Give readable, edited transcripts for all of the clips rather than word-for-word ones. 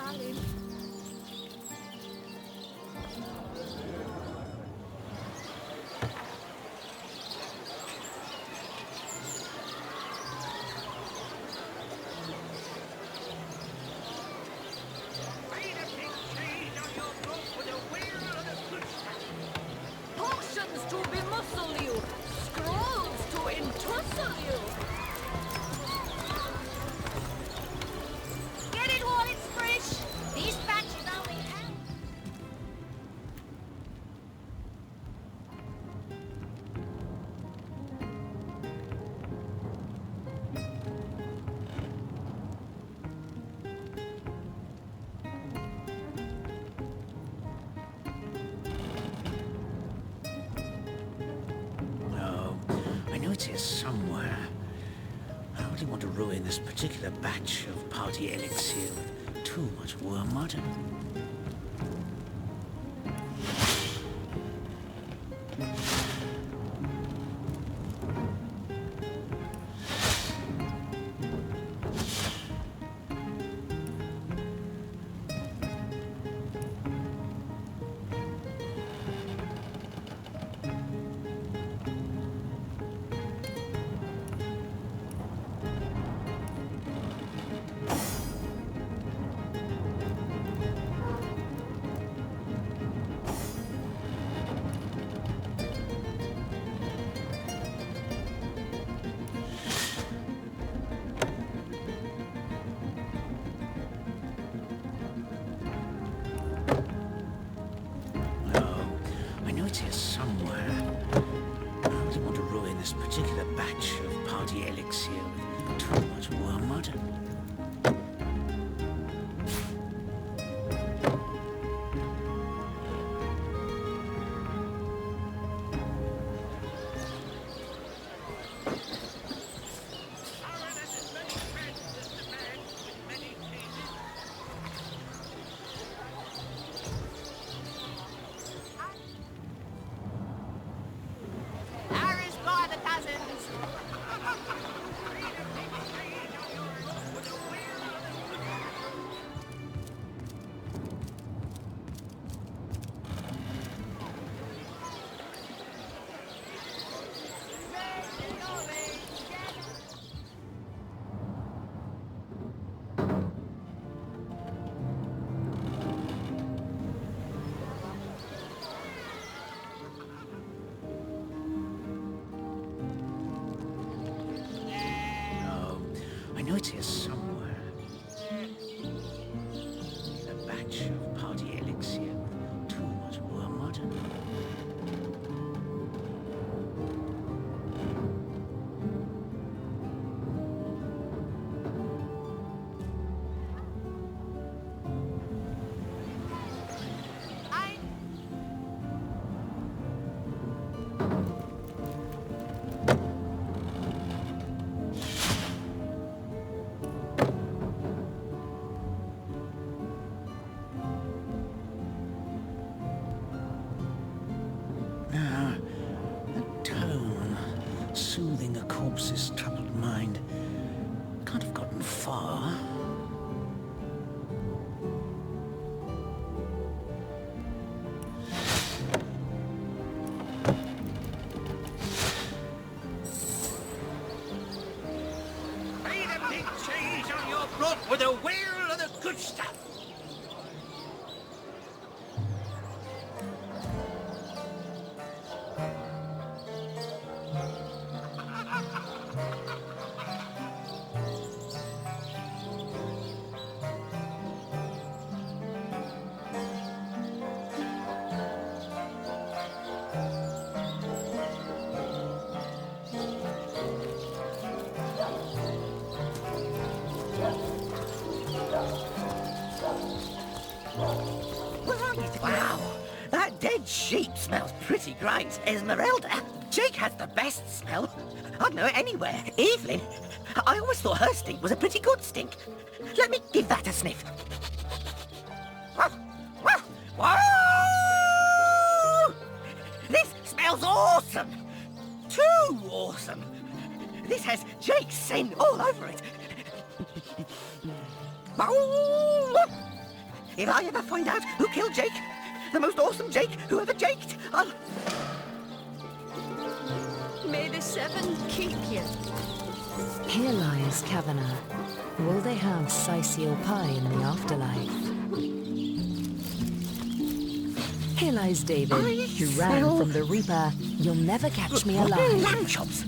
darling. Potions to bemuscle you, scrolls to entussle you. Get it while it's fresh. These batches only have. Oh, I know it's here somewhere. I don't really want to ruin this particular batch of party elixir with too much worm mud. I know it's here somewhere. I don't really want to ruin this particular batch of party elixir with too much worm mud. Irish by the dozens. No, I know it's here somewhere. A batch of party elixir with too much worm mud. I Now, the tone, soothing a corpse's troubled mind, can't have gotten far. Pay the big change on your broth with a whale of the good stuff. Wow, that dead sheep smells pretty great. Esmeralda, Jake has the best smell. I'd know it anywhere. Evelyn, I always thought her stink was a pretty good stink. Let me give that a sniff. Whoa! This smells awesome. Too awesome. This has Jake's scent all over it. If I ever find out who killed Jake, the most awesome Jake who ever jaked, I'll... May the seven keep you. Here lies Kavanagh. Will they have Sisal pie in the afterlife? Here lies David, who ran smell- from the Reaper. You'll never catch me alive. Lamb chops.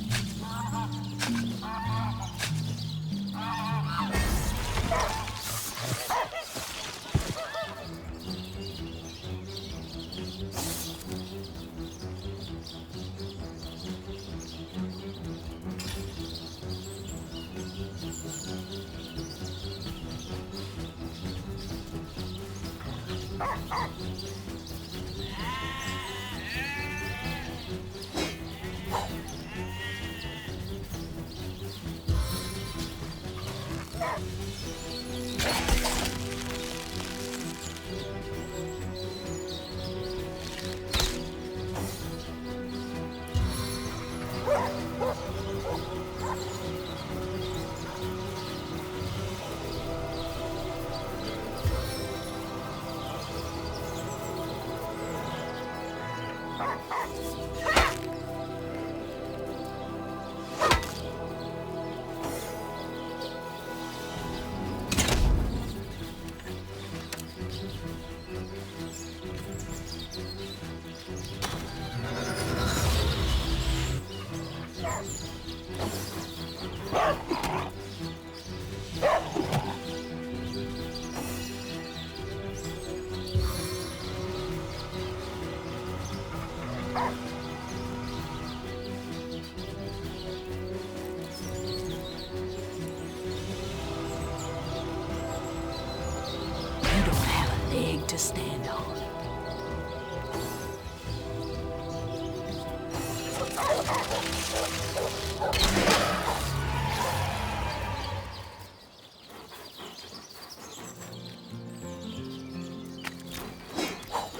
You don't have a leg to stand on.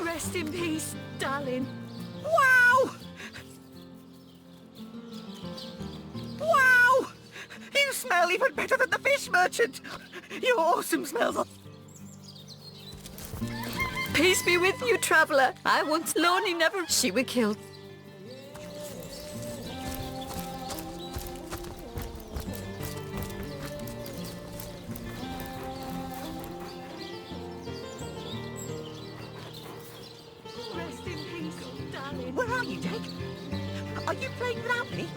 Rest in peace, darling. Wow! Wow! You smell even better than the fish merchant! Your awesome smells are... Peace be with you, traveller. I once lonely, never she were killed. Rest in peace, darling. Where are you, Jake? Are you playing without me?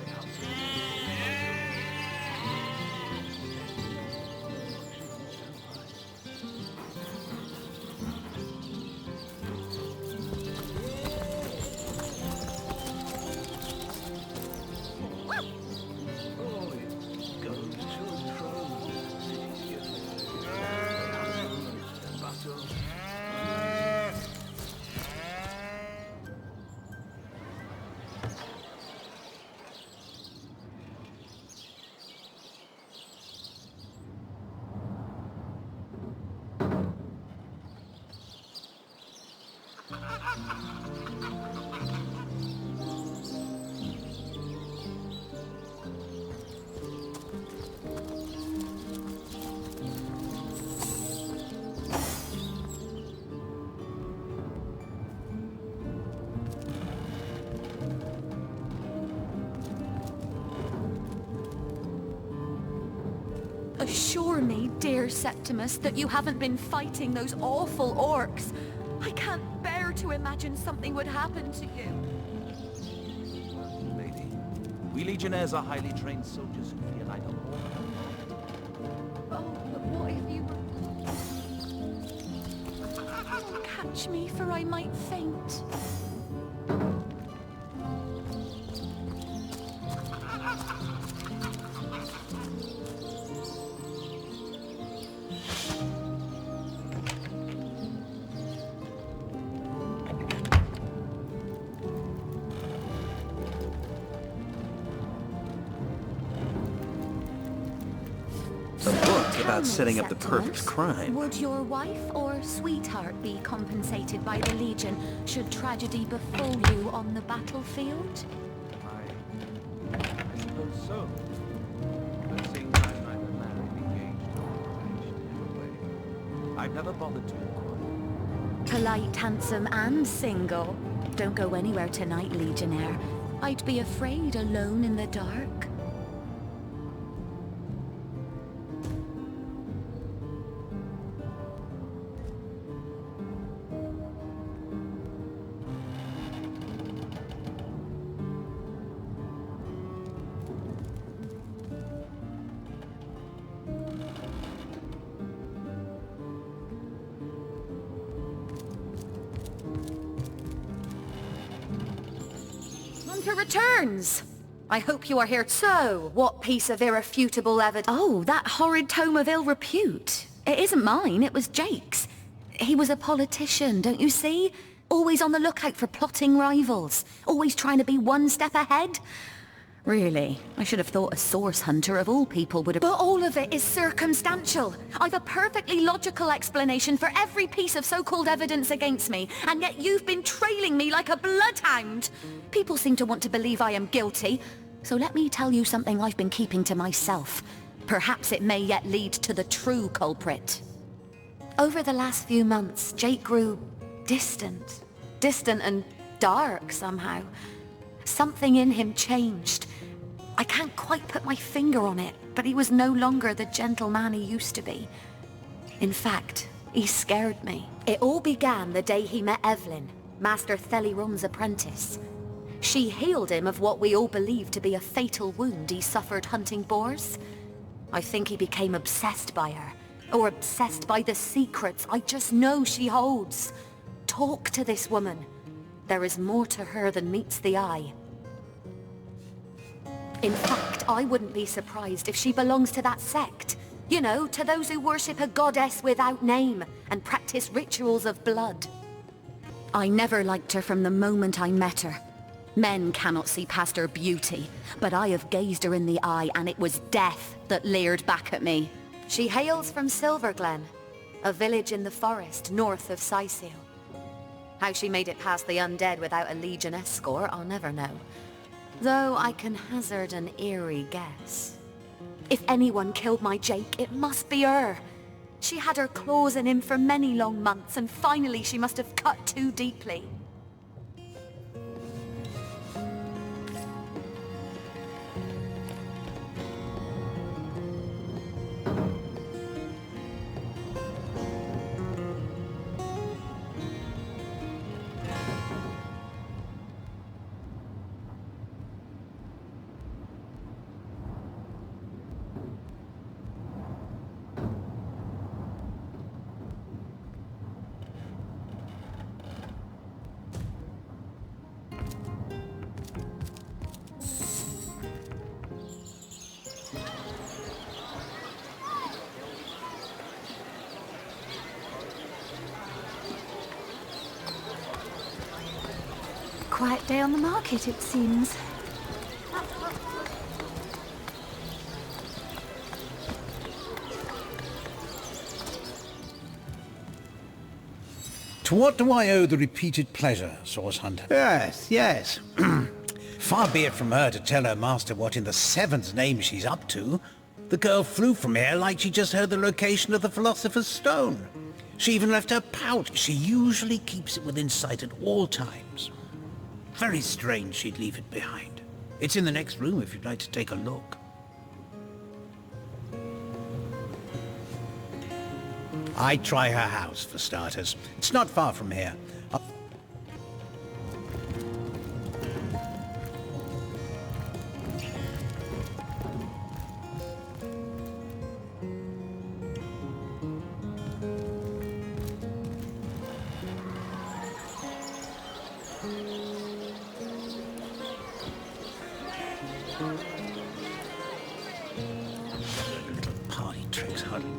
Assure me, dear Septimus, that you haven't been fighting those awful orcs. I can't bear to imagine something would happen to you. Lady, we legionnaires are highly trained soldiers who feel like a war. Oh, but what if you were... Catch me, for I might faint. A book about Tell me, setting up the Septimus, perfect crime. Would your wife or sweetheart be compensated by the Legion should tragedy befall you on the battlefield? I suppose so. At the same time, neither married, engaged, nor engaged in a way. I've never bothered to inquire. Polite, handsome, and single. Don't go anywhere tonight, Legionnaire. I'd be afraid alone in the dark. Hunter returns! I hope you are here. So, what piece of irrefutable evidence? Oh, that horrid tome of ill repute. It isn't mine, it was Jake's. He was a politician, don't you see? Always on the lookout for plotting rivals. Always trying to be one step ahead. Really, I should have thought a source hunter of all people would have... But all of it is circumstantial. I've a perfectly logical explanation for every piece of so-called evidence against me, and yet you've been trailing me like a bloodhound. People seem to want to believe I am guilty, so let me tell you something I've been keeping to myself. Perhaps it may yet lead to the true culprit. Over the last few months, Jake grew distant. Distant and dark somehow. Something in him changed. I can't quite put my finger on it, but he was no longer the gentleman he used to be. In fact, he scared me. It all began the day he met Evelyn, Master Theliron's apprentice. She healed him of what we all believed to be a fatal wound he suffered hunting boars. I think he became obsessed by her, or obsessed by the secrets I just know she holds. Talk to this woman. There is more to her than meets the eye. In fact, I wouldn't be surprised if she belongs to that sect. You know, to those who worship a goddess without name and practice rituals of blood. I never liked her from the moment I met her. Men cannot see past her beauty, but I have gazed her in the eye and it was death that leered back at me. She hails from Silverglen, a village in the forest north of Sicil. How she made it past the undead without a Legion escort, I'll never know. Though I can hazard an eerie guess. If anyone killed my Jake, it must be her. She had her claws in him for many long months, and finally she must have cut too deeply. Quiet day on the market, it seems. To what do I owe the repeated pleasure, Source Hunter? Yes, yes. Far be it from her to tell her master what in the seven's name she's up to. The girl flew from here like she just heard the location of the Philosopher's Stone. She even left her pouch. She usually keeps it within sight at all times. Very strange she'd leave it behind. It's in the next room if you'd like to take a look. I'd try her house, for starters. It's not far from here. Little party tricks, hardly.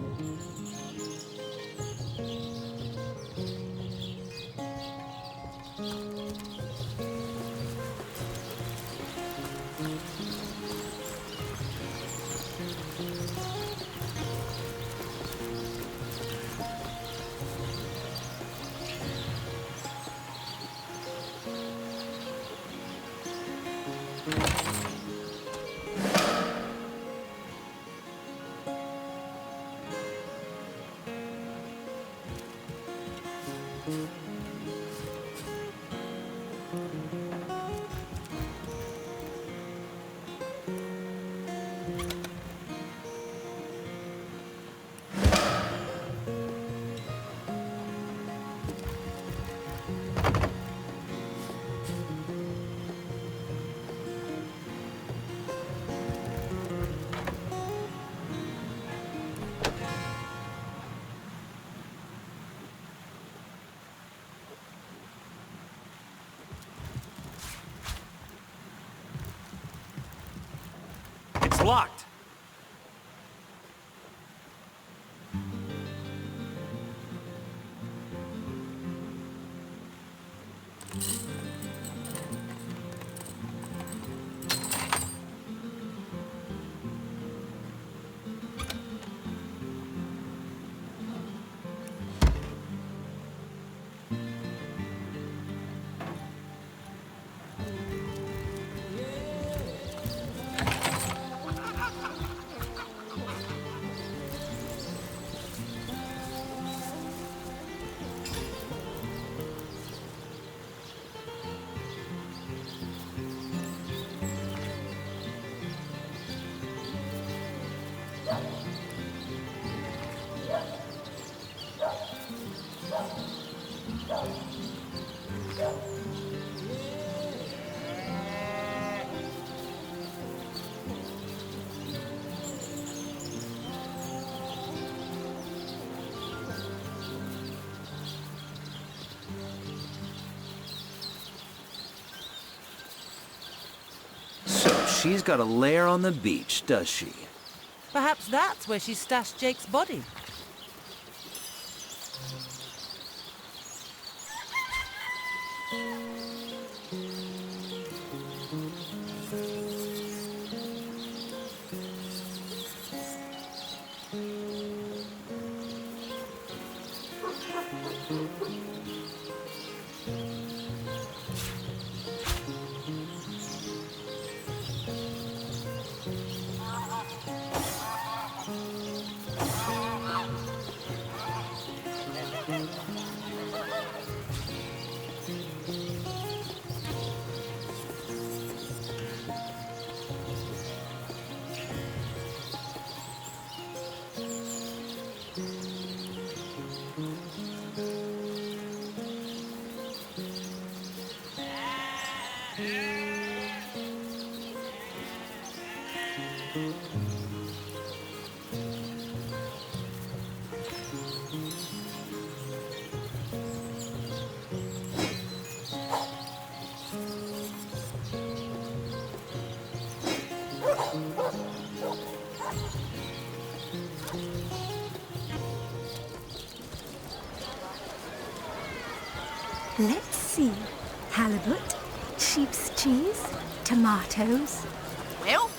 It's locked. So she's got a lair on the beach, does she? Perhaps that's where she stashed Jake's body. Let's see. Halibut, sheep's cheese, tomatoes. Well,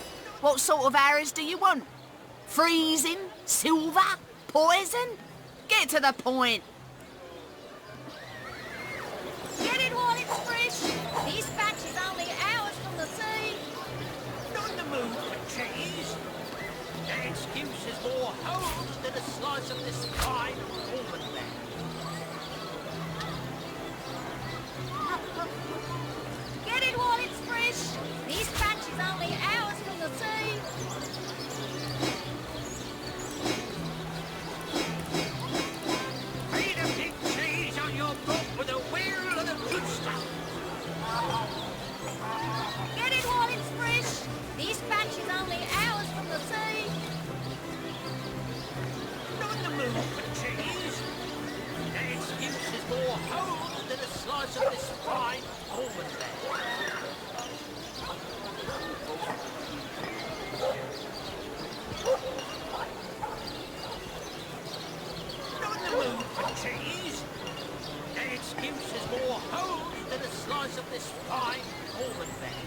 what sort of arrows do you want? Freezing? Silver? Poison? Get to the point. Get it while it's fresh. This batch is only hours from the sea. Not in the mood for cheese. That excuse is more holes than a slice of this fine almond land. Get it while it's fresh. This batch is only hours from the sea. Eat a big cheese on your book with a wheel of the good stuff. Get it while it's fresh. This batch is only hours from the sea. Not in the mood for cheese. That excuse is more holes than a slice of this fine almond land. Not in the mood for cheese. That excuse is more holes than a slice of this fine almond land.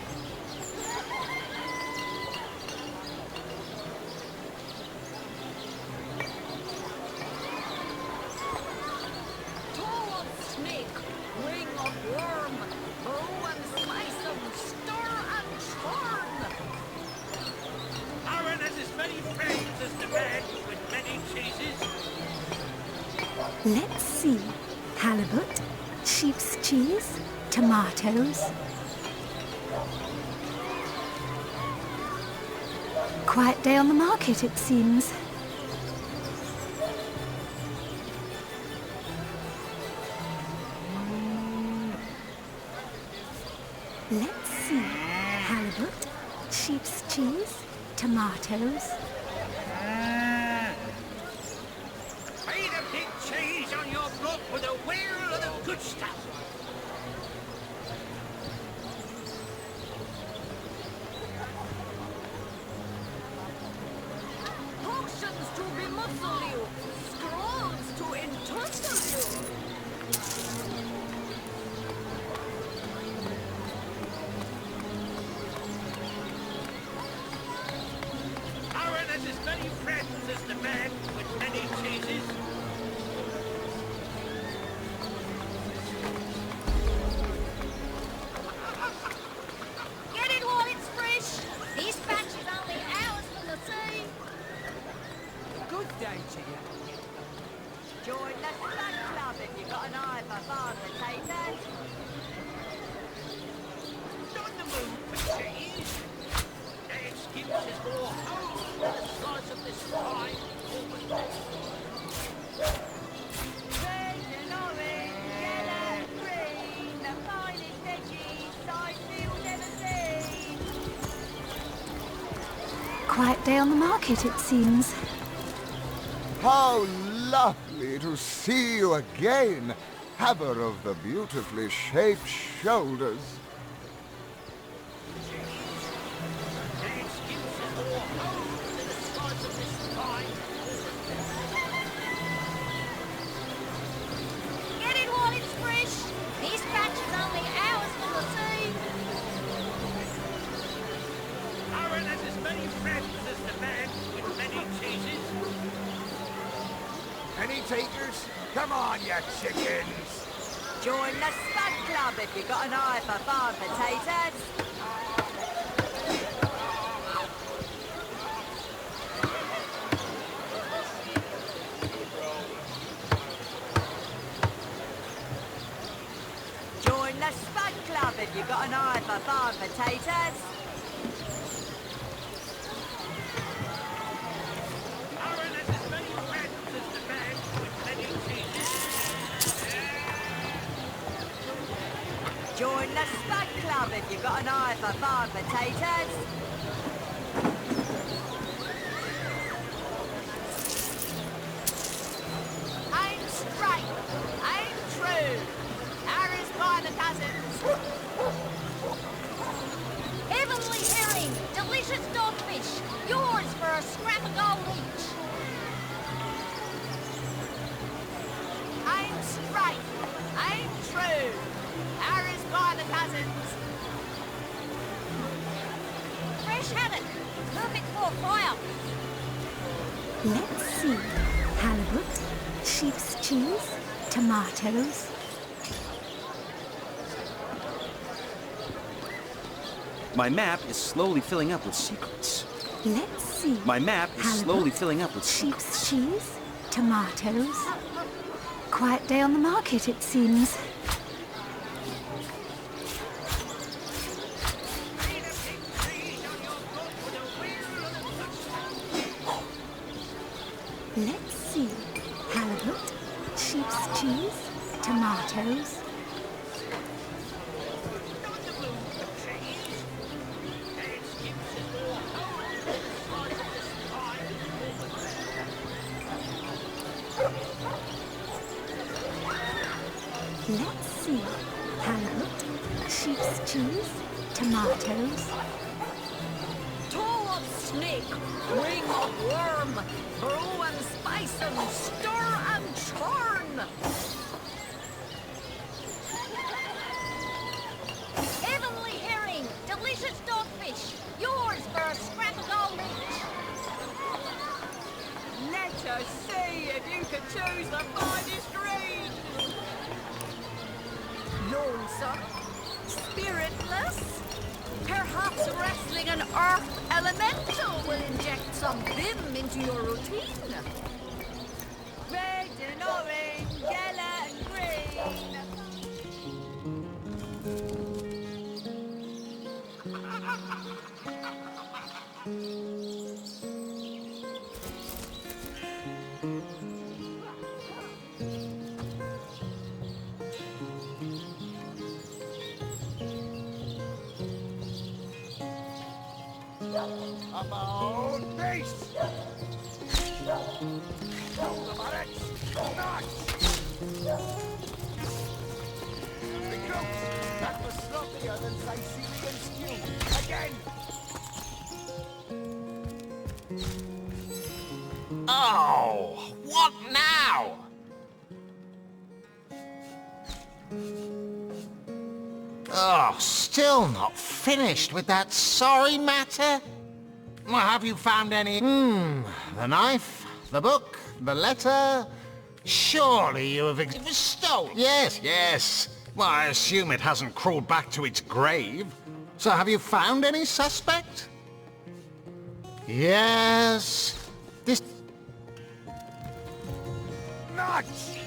Toe of snake, wing of worm, brew and slice them, stir and churn. Aaron has as many friends as the man with many cheeses. Let's see. halibut, sheep's cheese, tomatoes. Quiet day on the market, it seems. Let's see. Halibut, sheep's cheese, tomatoes. Feed a big cheese on your block with a wheel of the good stuff. Potions to bemuzzle you, scrolls to entussle you. Aaron has as many friends as the man with many cheeses. Get it while it's fresh. This batch is only hours from the sea. Good day to you. Join the Sun Club if you've got an eye for farm potatoes. On the move for cheese. An excuse is more home than a slice of this fine almond bread. Red and orange, yellow and green, the finest veggies Sidefield ever seen. Quiet day on the market, it seems. How lovely to see you again, haver of the beautifully shaped shoulders. An excuse is more home than a slice of this fine almond bread. Get it while it's fresh. This batch is only hours from the sea. Aaron has as many friends as the man with many cheeses. Any takers? Come on, you chickens! Join the Spud Club if you've got an eye for farm potatoes. Join the Spud Club if you've got an eye for farm potatoes. Aaron has as many friends as the man with many cheeses. Join the Spud Club if you've got an eye for farm potatoes. Aim straight, aim true. Arrows by the dozens. Heavenly herring, delicious dogfish, yours for a scrap of gold each. Aim straight, aim true. Arrows by the dozens. Fresh haddock, perfect for fire. Let's see. Halibut, sheep's cheese, tomatoes. My map is slowly filling up with secrets. Let's see. My map is Halibut, slowly filling up with secrets. sheep's cheese, tomatoes. Quiet day on the market, it seems. Feed a big cheese on your block with a wheel of the good stuff. Let's see. Halibut, sheep's cheese, tomatoes. On the move for cheese. An excuse is more home than a slice of this fine almond bread. Let's see. Halibut, sheep's cheese, tomatoes. Toe of snake, wing of worm, brew and spice and stir and churn. Heavenly herring, delicious dogfish, yours for a scrap of gold each. Let us see if you can choose the finest range. Lonesome, spiritless, perhaps wrestling an earth elemental will inject some vim into your routine. Red and orange, yellow and green, Come on, beast! Hold the barracks! Nice! Recruits, that was sloppier than Sicilian stew. Again! Oh, what now? Oh, still not finished with that sorry matter? Well, have you found any... the knife, the book, the letter... Surely you have... It was stolen. Yes, yes. Well, I assume it hasn't crawled back to its grave. So have you found any suspect? Yes. This... Nuts!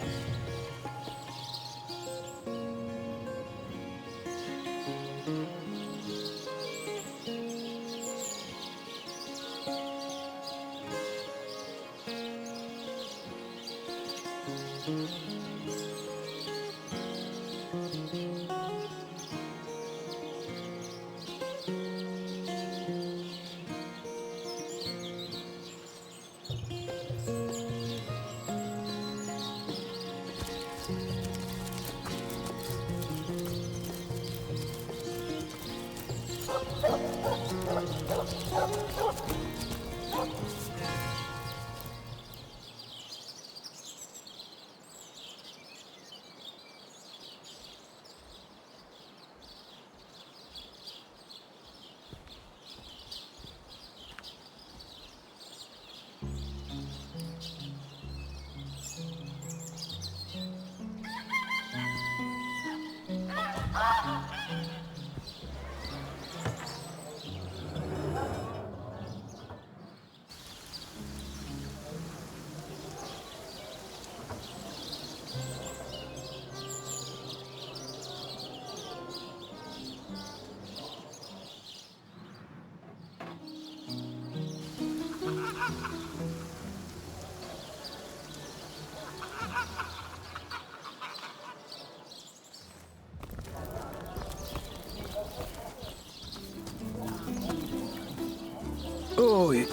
Oh, it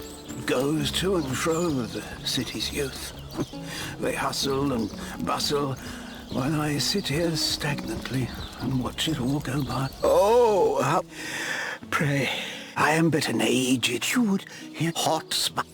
goes to and fro with the city's youth. They hustle and bustle, while I sit here stagnantly and watch it all go by. Oh, how... Pray, I am but an aged, you would hear hot spot.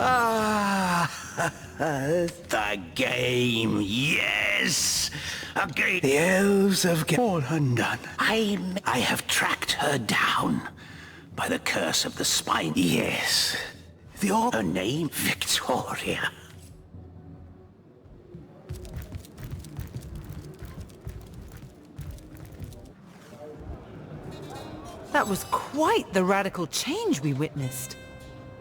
Ah, the game, yes! Okay, the elves have all undone. I have tracked her down by the curse of the spine. Yes, her name, Victoria. That was quite the radical change we witnessed.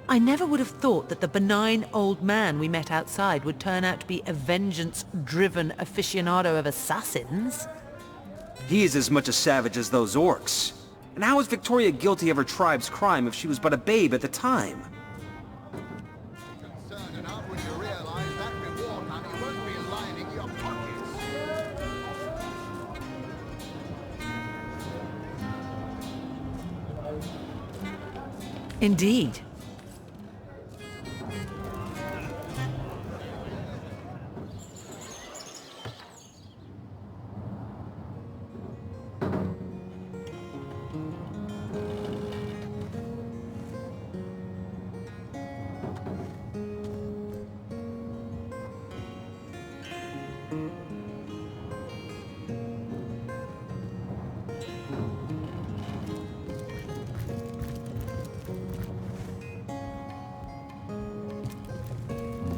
I never would have thought that the benign old man we met outside would turn out to be a vengeance-driven aficionado of assassins. He is as much a savage as those orcs. And how is Victoria guilty of her tribe's crime if she was but a babe at the time? Indeed.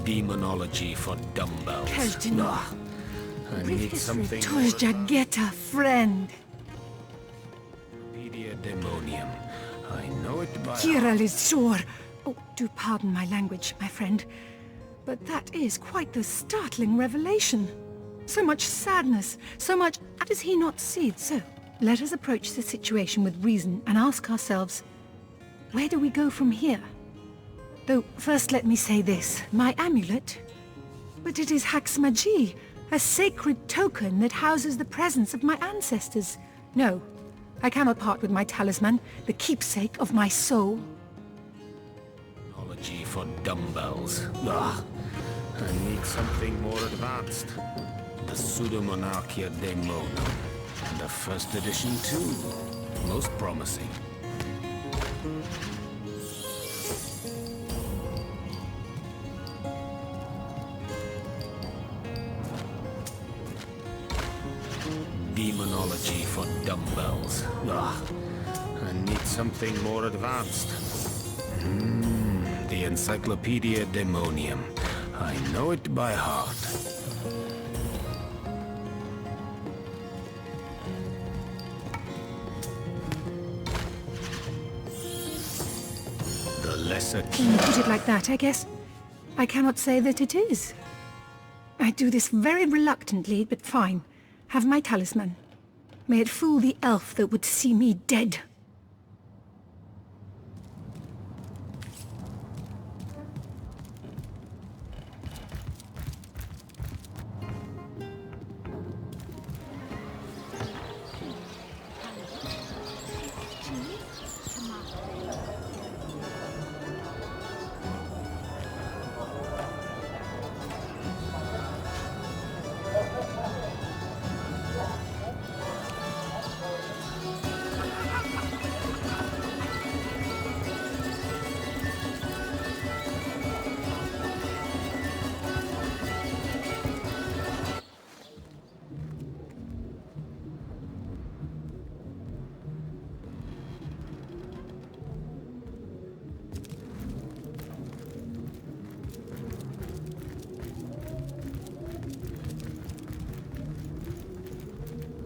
Demonology for dumbbells. Keltino. I need something Toys Jagetta, friend. Pedia demonium. I know it by Kira Lizor. Oh, do pardon my language, my friend. But that is quite the startling revelation. So much sadness, so much... Does he not see it so? Let us approach the situation with reason and ask ourselves, where do we go from here? Though, first let me say this. My amulet? But it is Haxmagi, a sacred token that houses the presence of my ancestors. No, I cannot part with my talisman, the keepsake of my soul. Demonology for dumbbells. I need something more advanced. The Pseudomonarchia Daemonum. And the first edition too. Most promising. Demonology for dumbbells. I need something more advanced. The Encyclopedia Daemonium. I know it by heart. The lesser key. When you put it like that, I guess I cannot say that it is. I do this very reluctantly, but fine. Have my talisman. May it fool the elf that would see me dead.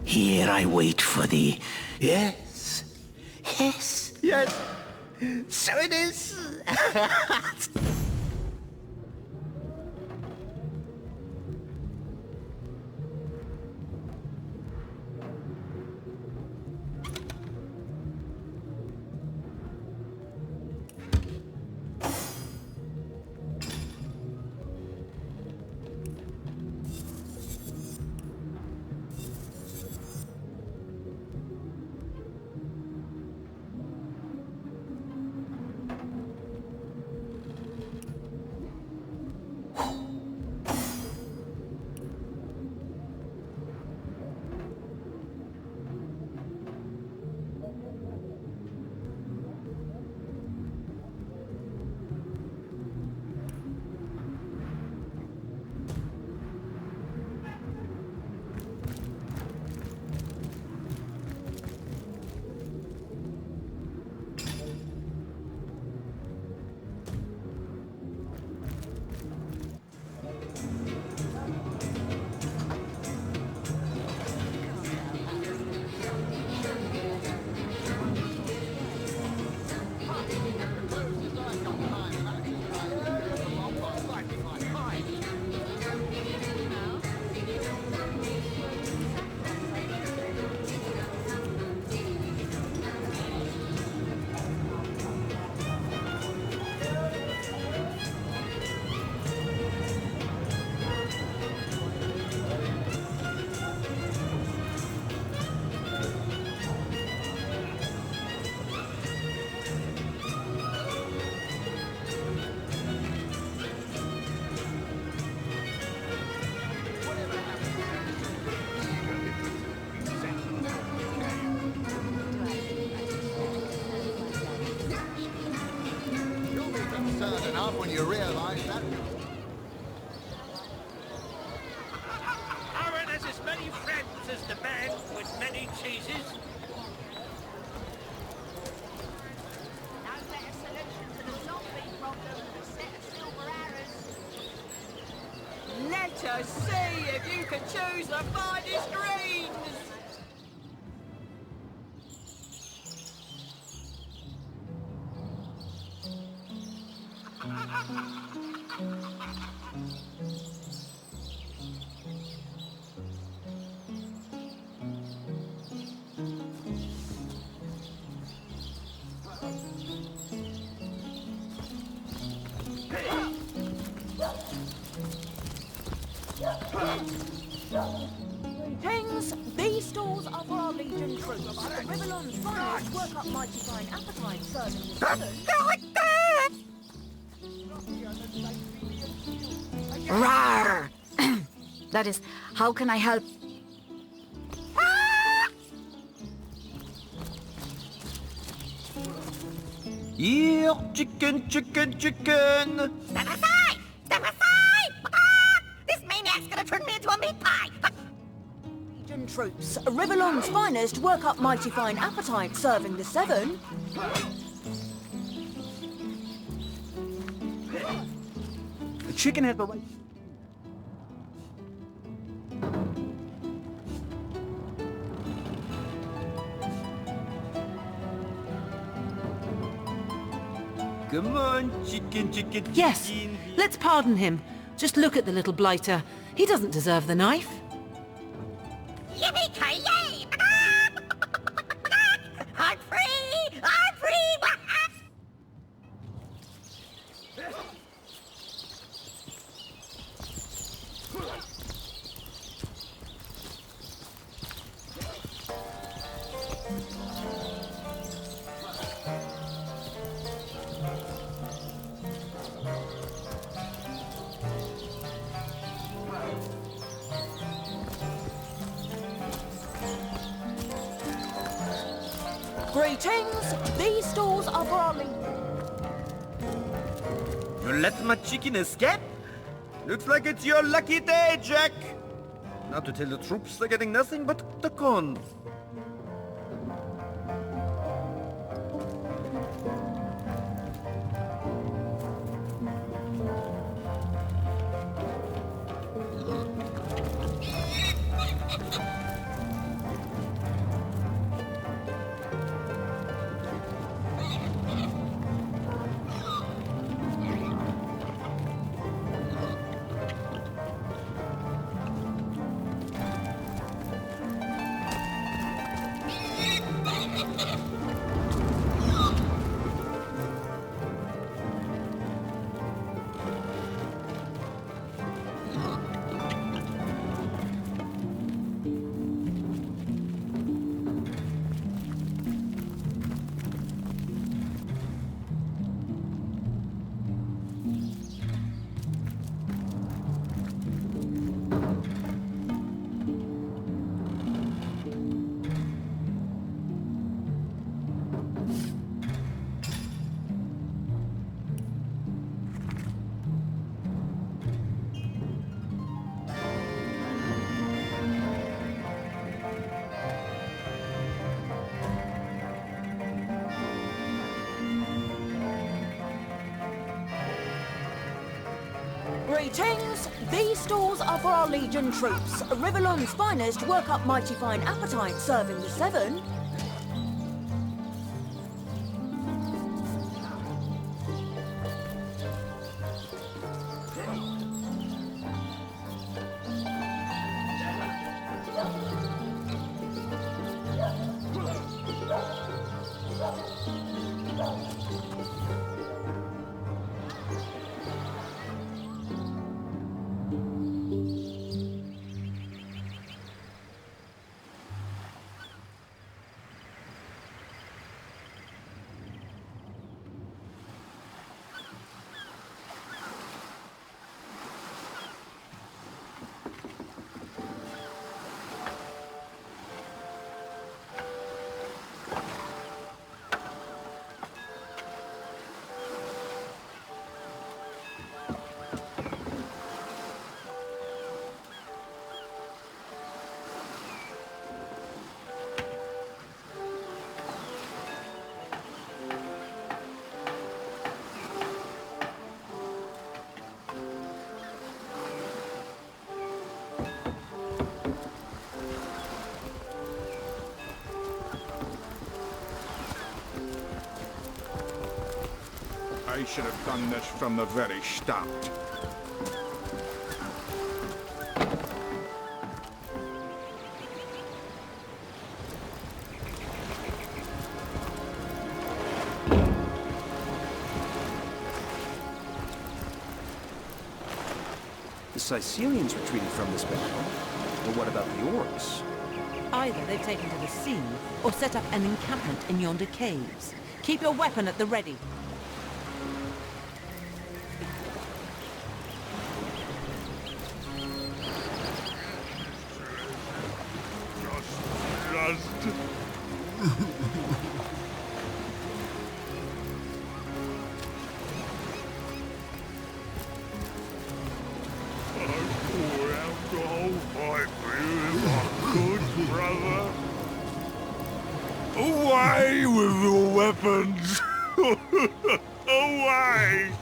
Here I wait for thee. Yes. Yes. Yes. So it is. bad enough when you realize that. Aaron has as many friends as the man with many cheeses. No better solution to the zombie problem than a set of silver arrows. Let us see if you can choose the finest greens! Greetings! These stores are for our Legion troops. Rivalon's finest work up mighty fine appetite serving the seven. Rawr! That is, how can I help? Yeah, chicken, chicken, chicken! Step aside! Step aside! Ah! This maniac's gonna turn me into a meat pie! Legion troops. Rivalon's finest work up mighty fine appetite serving the seven. The chicken had the right... Come on, chicken, chicken, chicken. Yes, let's pardon him. Just look at the little blighter. He doesn't deserve the knife. Yippee-ki-yay! I'm free! I'm free! Greetings! These stores are for our Legion. You let my chicken escape? Looks like it's your lucky day, Jack! Now to tell the troops they're getting nothing but the corn. Greetings! These stores are for our Legion troops. Rivalon's finest work up mighty fine appetite serving the seven. I should have done this from the very start. The Sicilians retreated from this battle. But what about the orcs? Either they've taken to the sea, or set up an encampment in yonder caves. Keep your weapon at the ready. Away with your weapons! Away!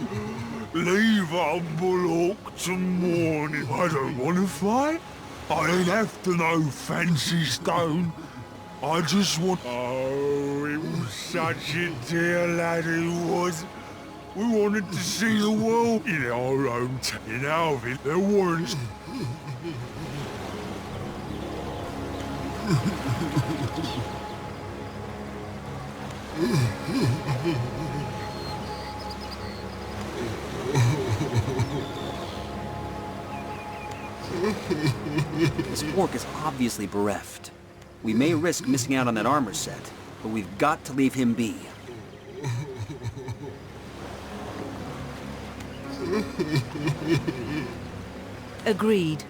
Leave humble orc to morning. I don't want to fight. I ain't after no fancy stone. I just want... Oh, he was such a dear lad, he was. We wanted to see the world in our own in our village. There weren't... This orc is obviously bereft. We may risk missing out on that armor set, but we've got to leave him be. Agreed.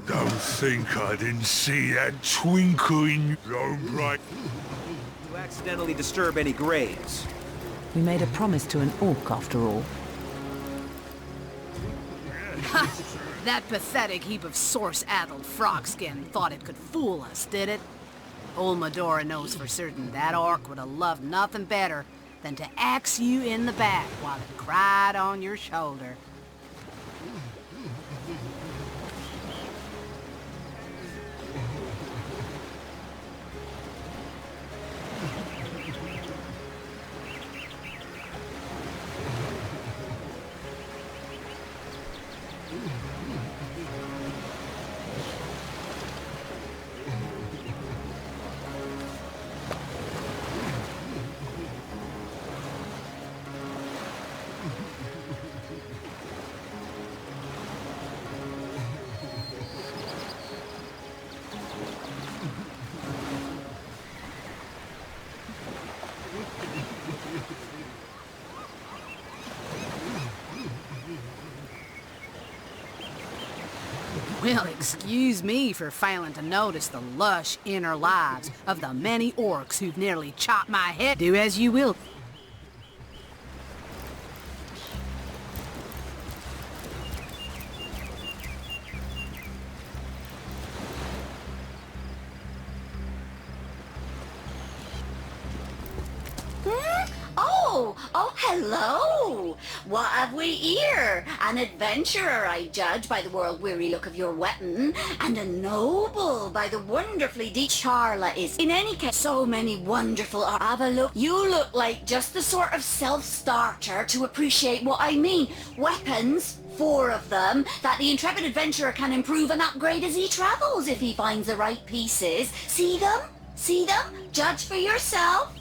Don't think I didn't see that twinkle in your own bright... You accidentally disturb any graves. We made a promise to an orc, after all. That pathetic heap of source-addled frog-skin thought it could fool us, did it? Old Medora knows for certain that orc would have loved nothing better than to axe you in the back while it cried on your shoulder. Well, excuse me for failing to notice the lush inner lives of the many orcs who've nearly chopped my head. Do as you will. Oh, hello! What have we here? An adventurer, I judge, by the world-weary look of your weapon, and a noble by the wonderfully deep Charla is. In any case, so many wonderful... Have a look. You look like just the sort of self-starter to appreciate what I mean. Weapons, 4 of them, that the intrepid adventurer can improve and upgrade as he travels if he finds the right pieces. See them? See them? Judge for yourself.